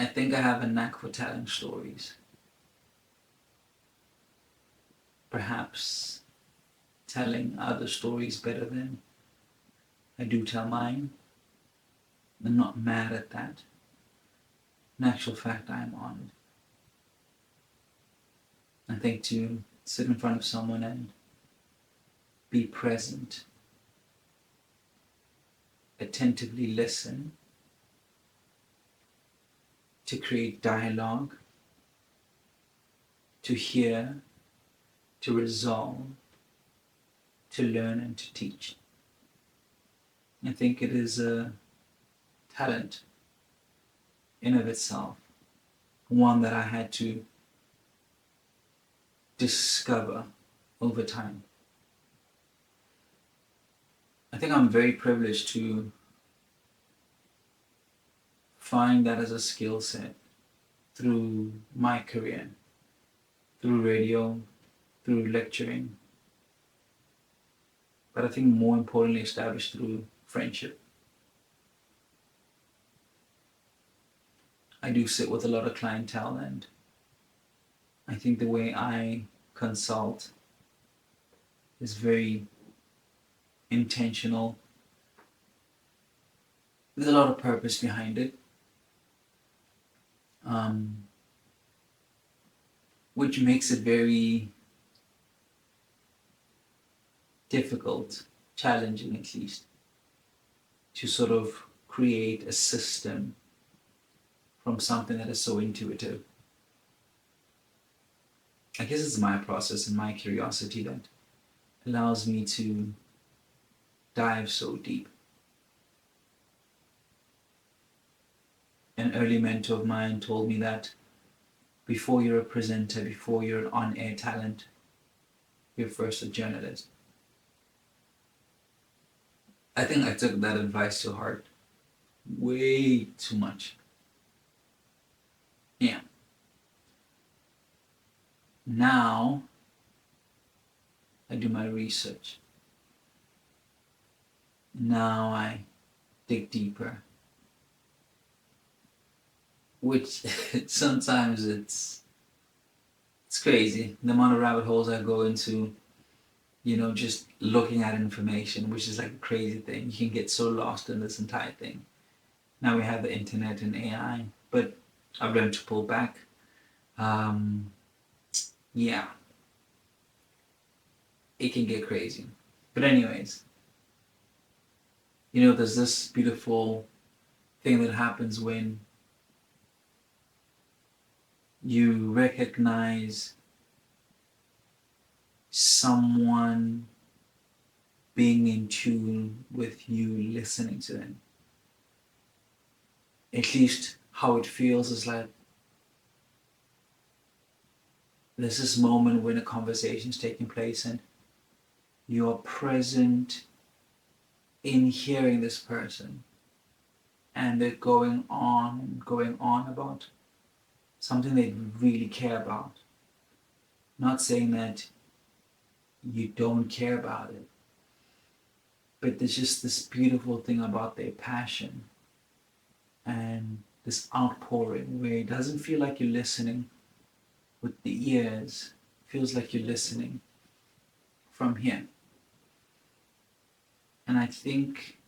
I think I have a knack for telling stories. Perhaps telling other stories better than I do tell mine. I'm not mad at that. In actual fact, I'm honored. I think to sit in front of someone and be present, attentively listen, to create dialogue, to hear, to resolve, to learn and to teach. I think it is a talent in of itself, one that I had to discover over time. I think I'm very privileged to find that as a skill set through my career, through radio, through lecturing, but I think more importantly established through friendship. I do sit with a lot of clientele, and I think the way I consult is very intentional. There's a lot of purpose behind it, um, which makes it very difficult, challenging at least, to sort of create a system from something that is so intuitive. I guess it's my process and my curiosity that allows me to dive so deep. An early mentor of mine told me that before you're a presenter, before you're an on-air talent, you're first a journalist. I think I took that advice to heart way too much. Yeah. Now I do my research. Now I dig deeper, which sometimes it's crazy the amount of rabbit holes I go into, just looking at information, which is like a crazy thing. You can get so lost in this entire thing. Now we have the internet and AI, but I've learned to pull back. Um, yeah, it can get crazy. But anyways, there's this beautiful thing that happens when you recognize someone being in tune with you listening to them. At least how it feels is like there's this moment when a conversation is taking place and you're present in hearing this person, and they're going on about something they really care about. Not saying that you don't care about it, but there's just this beautiful thing about their passion and this outpouring where it doesn't feel like you're listening with the ears, it feels like you're listening from here. And I think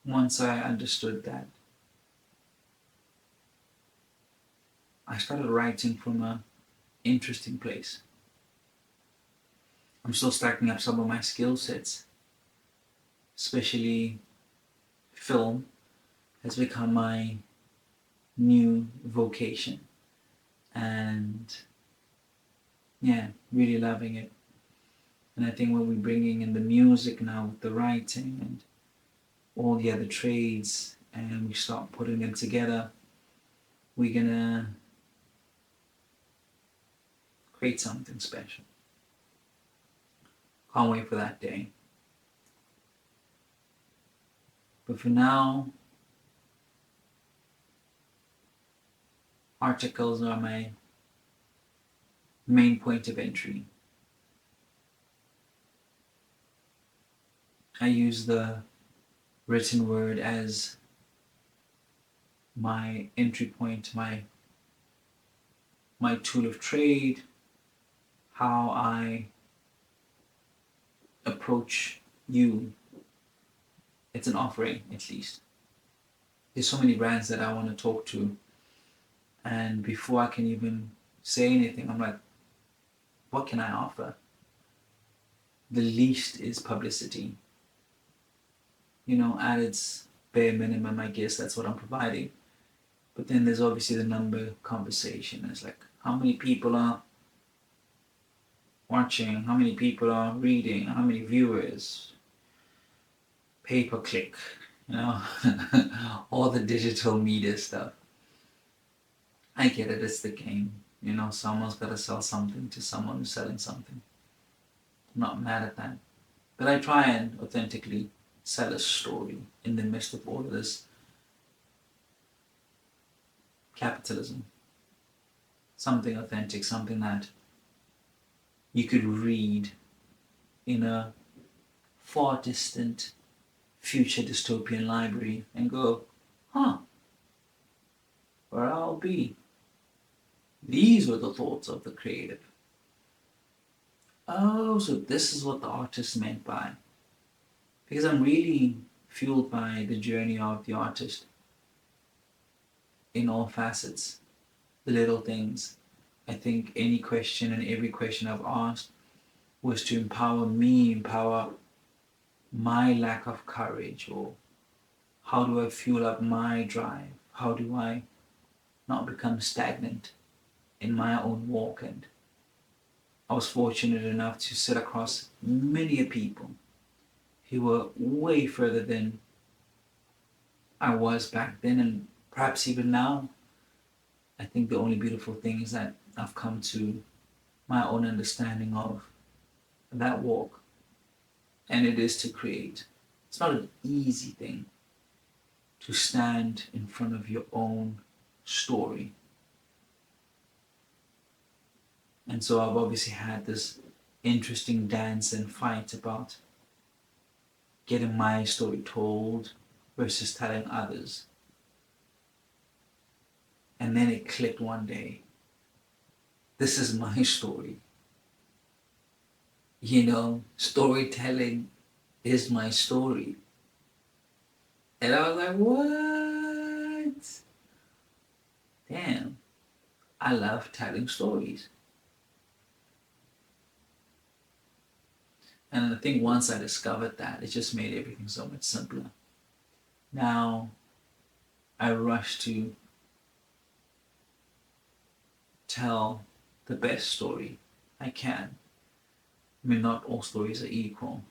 once I understood that, I started writing from an interesting place. I'm still stacking up some of my skill sets, especially film has become my new vocation. And yeah, really loving it. And I think when we're bringing in the music now with the writing and all the other trades and we start putting them together, we're gonna create something special. Can't wait for that day. But for now, articles are my main point of entry. I use the written word as my entry point, my tool of trade, how I approach you. It's an offering, at least. There's so many brands that I want to talk to, and before I can even say anything, I'm like, what can I offer? The least is publicity. At its bare minimum, I guess that's what I'm providing. But then there's obviously the number conversation. It's like, how many people are watching? How many people are reading? How many viewers? Pay per click, all the digital media stuff. I get it, it's the game. Someone's got to sell something to someone who's selling something. I'm not mad at that. But I try and authentically sell a story in the midst of all of this capitalism. Something authentic, something that you could read in a far distant future dystopian library and go, huh, where I'll be. These were the thoughts of the creative. Oh, so this is what the artist meant by. Because I'm really fueled by the journey of the artist in all facets, the little things. I think any question and every question I've asked was to empower me, empower my lack of courage, or how do I fuel up my drive? How do I not become stagnant in my own walk? And I was fortunate enough to sit across many people who were way further than I was back then, and perhaps even now. I think the only beautiful thing is that I've come to my own understanding of that walk, and it is to create. It's not an easy thing to stand in front of your own story. And so I've obviously had this interesting dance and fight about getting my story told versus telling others. And then it clicked one day. This is my story. Storytelling is my story. And I was like, what? Damn, I love telling stories. And I think once I discovered that, it just made everything so much simpler. Now, I rush to tell the best story I can. I mean, not all stories are equal.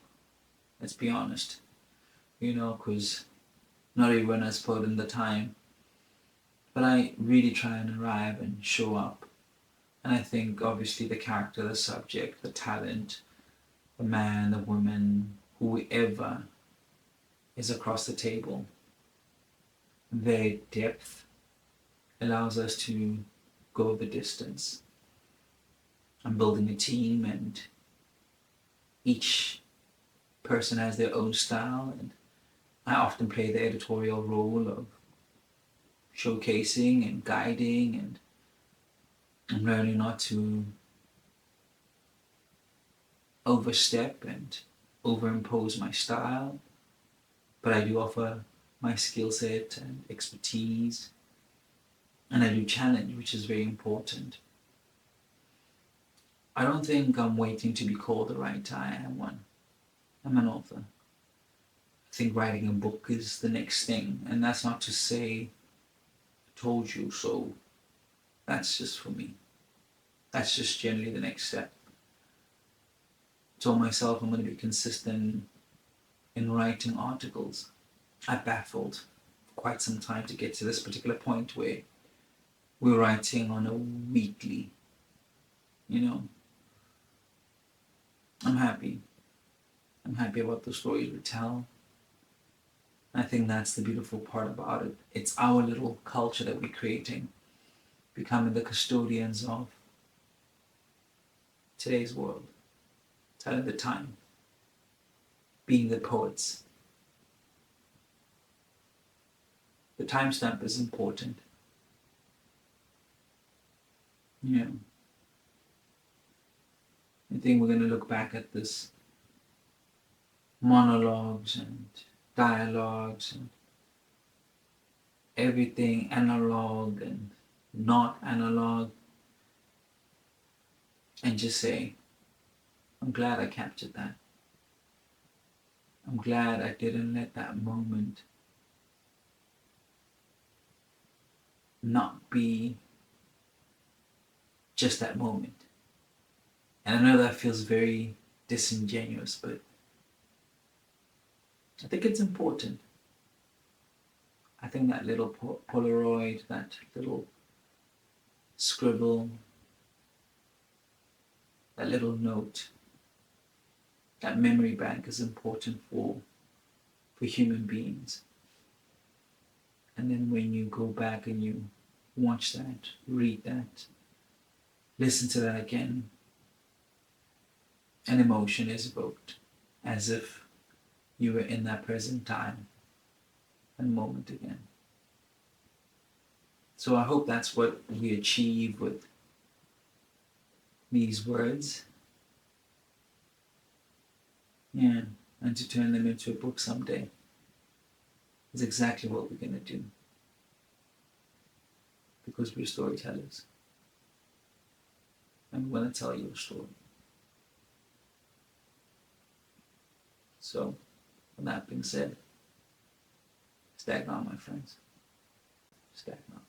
Let's be honest. Because not everyone has put in the time. But I really try and arrive and show up. And I think obviously the character, the subject, the talent, the man, the woman, whoever is across the table, their depth allows us to go the distance. I'm building a team, and each person has their own style, and I often play the editorial role of showcasing and guiding, and I'm learning not to overstep and overimpose my style, but I do offer my skill set and expertise, and I do challenge, which is very important. I don't think I'm waiting to be called the writer. I am one. I'm an author. I think writing a book is the next thing, and that's not to say I told you so. That's just for me. That's just generally the next step. I told myself I'm going to be consistent in writing articles. I battled for quite some time to get to this particular point where we're writing on a weekly. I'm happy. I'm happy about the stories we tell. I think that's the beautiful part about it. It's our little culture that we're creating, becoming the custodians of today's world, telling the time, being the poets. The timestamp is important. Yeah. I think we're going to look back at this monologues and dialogues and everything analog and not analog, and just say, I'm glad I captured that. I'm glad I didn't let that moment not be just that moment. And I know that feels very disingenuous, but I think it's important. I think that little Polaroid, that little scribble, that little note, that memory bank is important for human beings. And then when you go back and you watch that, read that, listen to that again, an emotion is evoked, as if you were in that present time and moment again. So I hope that's what we achieve with these words. Yeah, and to turn them into a book someday is exactly what we're going to do. Because we're storytellers. And we want to tell you a story. So, with that being said, Stagnot, my friends. Stagnot.